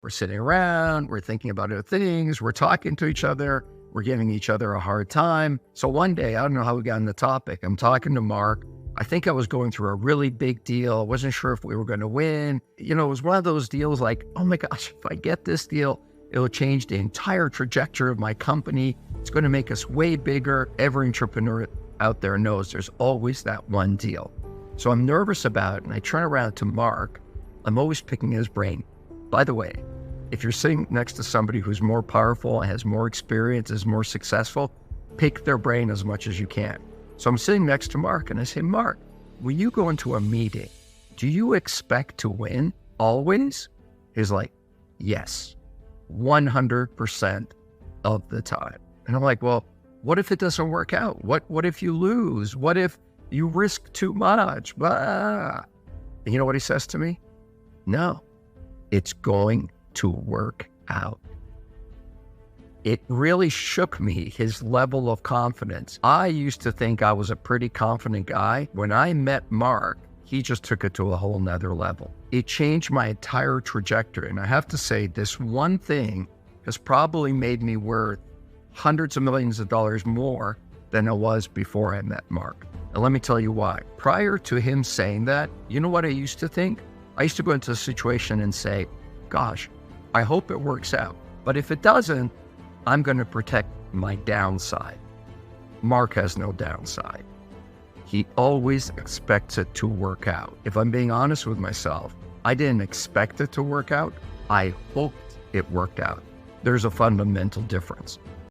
We're sitting around, we're thinking about other things, we're talking to each other, we're giving each other a hard time. So one day, I don't know how we got on the topic. I'm talking to Mark. I think I was going through a really big deal. I wasn't sure if we were going to win. It was one of those deals like, oh my gosh, if I get this deal, it'll change the entire trajectory of my company. It's going to make us way bigger. Every entrepreneur out there knows there's always that one deal. So I'm nervous about it, and I turn around to Mark. I'm always picking his brain. By the way, if you're sitting next to somebody who's more powerful, has more experience, is more successful, pick their brain as much as you can. So I'm sitting next to Mark, and I say, Mark, when you go into a meeting, do you expect to win always? He's like, yes, 100% of the time. And I'm like, well, what if it doesn't work out? What if you lose? What if you risk too much? Blah. And you know what he says to me? No, it's going to work out. It really shook me, his level of confidence. I used to think I was a pretty confident guy. When I met Mark, he just took it to a whole nother level. It changed my entire trajectory. And I have to say, this one thing has probably made me worth hundreds of millions of dollars more than I was before I met Mark. And let me tell you why. Prior to him saying that, you know what I used to think? I used to go into a situation and say, gosh, I hope it works out. But if it doesn't, I'm going to protect my downside. Mark has no downside. He always expects it to work out. If I'm being honest with myself, I didn't expect it to work out. I hoped it worked out. There's a fundamental difference.